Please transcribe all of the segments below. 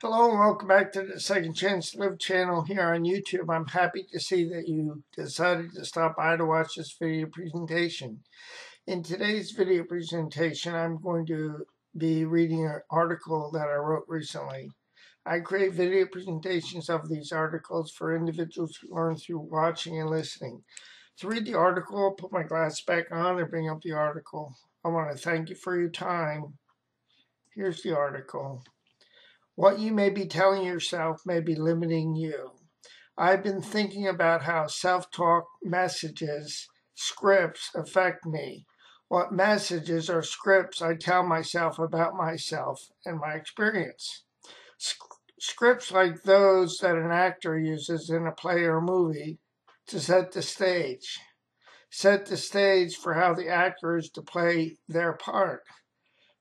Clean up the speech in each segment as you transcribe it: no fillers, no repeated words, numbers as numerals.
Hello and welcome back to the Second Chance to Live channel here on YouTube. I'm happy to see that you decided to stop by to watch this video presentation. In today's video presentation, I'm going to be reading an article that I wrote recently. I create video presentations of these articles for individuals who learn through watching and listening. To read the article, I'll put my glass back on and bring up the article. I want to thank you for your time. Here's the article. What you may be telling yourself may be limiting you. I've been thinking about how self-talk messages, scripts affect me. What messages or scripts I tell myself about myself and my experience. Scripts like those that an actor uses in a play or movie to set the stage. Set the stage for how the actor is to play their part.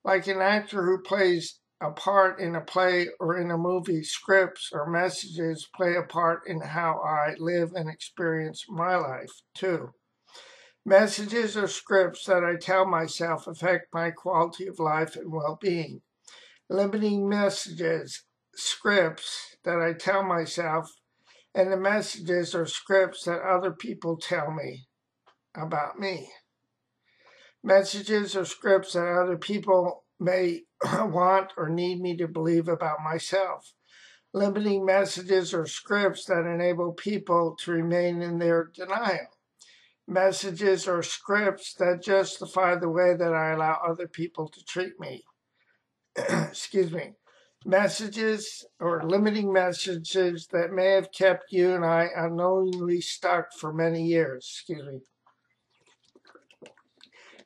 Like an actor who plays a part in a play or in a movie, scripts or messages play a part in how I live and experience my life, too. Messages or scripts that I tell myself affect my quality of life and well-being. Limiting messages, scripts that I tell myself, and the messages or scripts that other people tell me about me. Messages or scripts that other people may want or need me to believe about myself. Limiting messages or scripts that enable people to remain in their denial. Messages or scripts that justify the way that I allow other people to treat me. Excuse me. Messages or limiting messages that may have kept you and I unknowingly stuck for many years. Excuse me.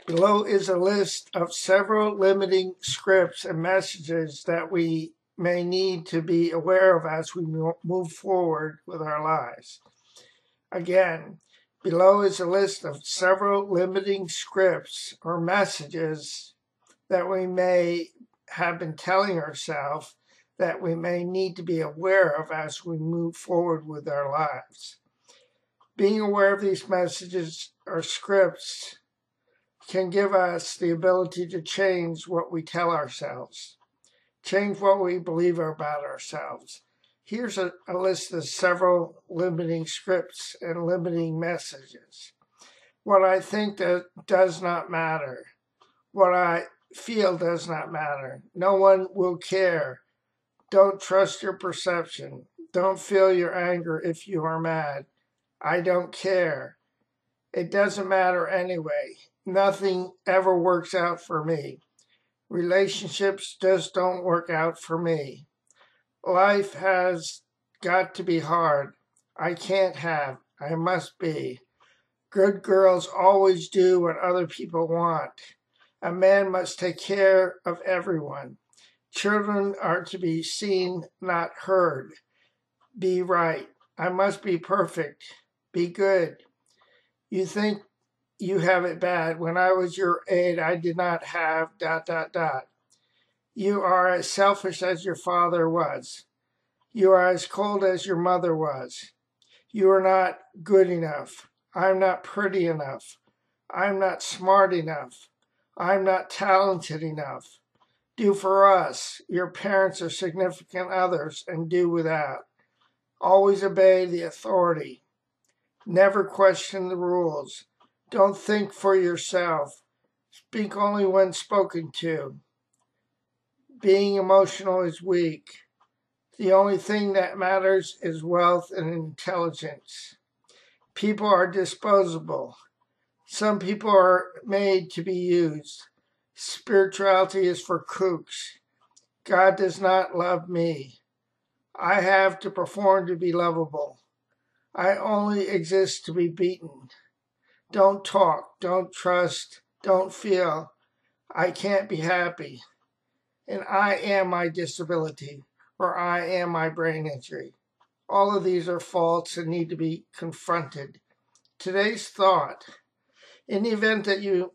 Below is a list of several limiting scripts and messages that we may need to be aware of as we move forward with our lives. Again, below is a list of several limiting scripts or messages that we may have been telling ourselves that we may need to be aware of as we move forward with our lives. Being aware of these messages or scripts can give us the ability to change what we tell ourselves, change what we believe about ourselves. Here's a list of several limiting scripts and limiting messages. What I think that does not matter. What I feel does not matter. No one will care. Don't trust your perception. Don't feel your anger if you are mad. I don't care. It doesn't matter anyway. Nothing ever works out for me. Relationships just don't work out for me. Life has got to be hard. I can't have. I must be. Good girls always do what other people want. A man must take care of everyone. Children are to be seen, not heard. Be right. I must be perfect. Be good. You think you have it bad. When I was your age, I did not have ... You are as selfish as your father was. You are as cold as your mother was. You are not good enough. I'm not pretty enough. I'm not smart enough. I'm not talented enough. Do for us. Your parents are significant others and do without. Always obey the authority. Never question the rules. Don't think for yourself. Speak only when spoken to. Being emotional is weak. The only thing that matters is wealth and intelligence. People are disposable. Some people are made to be used. Spirituality is for kooks. God does not love me. I have to perform to be lovable. I only exist to be beaten. Don't talk, don't trust, don't feel. I can't be happy. And I am my disability, or I am my brain injury. All of these are false and need to be confronted. Today's thought: in the event that you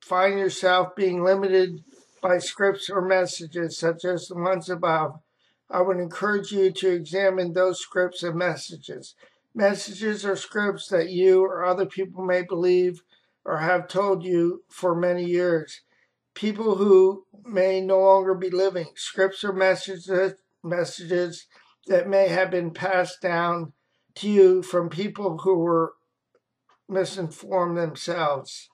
find yourself being limited by scripts or messages such as the ones above, I would encourage you to examine those scripts and messages. Messages or scripts that you or other people may believe or have told you for many years. People who may no longer be living. Scripts or messages that may have been passed down to you from people who were misinformed themselves.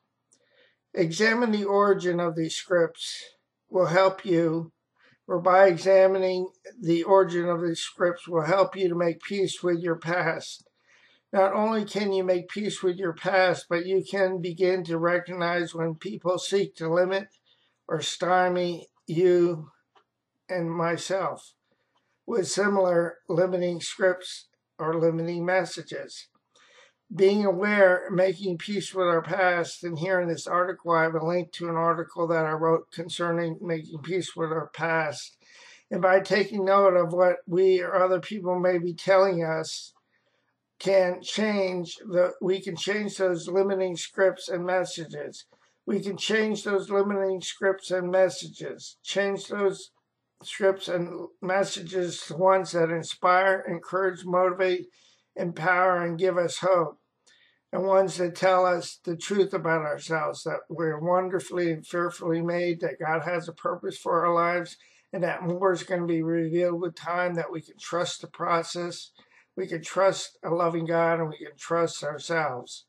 Examine the origin of these scripts will help you, or by examining the origin of these scripts will help you to make peace with your past. Not only can you make peace with your past, but you can begin to recognize when people seek to limit or stymie you and myself with similar limiting scripts or limiting messages. Being aware, making peace with our past, and here in this article I have a link to an article that I wrote concerning making peace with our past. And by taking note of what we or other people may be telling us, we can change those limiting scripts and messages. We can change those limiting scripts and messages. Change those scripts and messages to ones that inspire, encourage, motivate, empower, and give us hope. And ones that tell us the truth about ourselves, that we're wonderfully and fearfully made, that God has a purpose for our lives, and that more is going to be revealed with time, that we can trust the process. We can trust a loving God, and we can trust ourselves.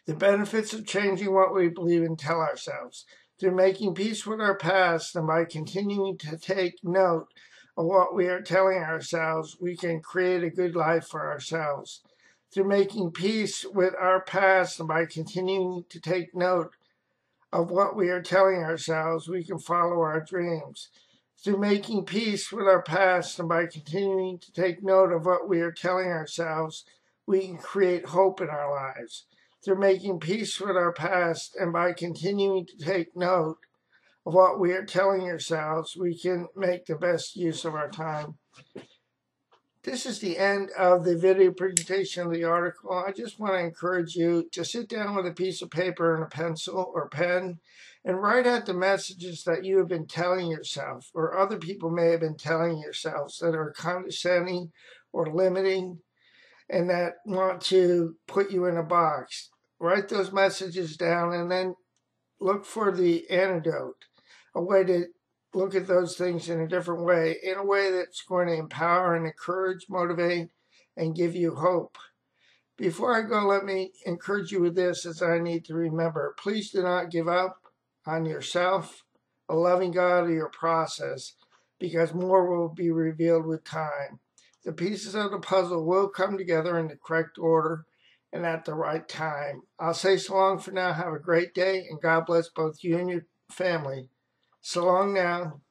The benefits of changing what we believe and tell ourselves. Through making peace with our past and by continuing to take note of what we are telling ourselves, we can create a good life for ourselves. Through making peace with our past and by continuing to take note of what we are telling ourselves, we can follow our dreams. Through making peace with our past and by continuing to take note of what we are telling ourselves, we can create hope in our lives. Through making peace with our past and by continuing to take note of what we are telling ourselves, we can make the best use of our time. This is the end of the video presentation of the article. I just want to encourage you to sit down with a piece of paper and a pencil or pen and write out the messages that you have been telling yourself or other people may have been telling yourselves that are condescending or limiting and that want to put you in a box. Write those messages down and then look for the antidote, a way to look at those things in a different way, in a way that's going to empower and encourage, motivate, and give you hope. Before I go, let me encourage you with this as I need to remember. Please do not give up on yourself, a loving God, or your process, because more will be revealed with time. The pieces of the puzzle will come together in the correct order and at the right time. I'll say so long for now. Have a great day, and God bless both you and your family. So long now.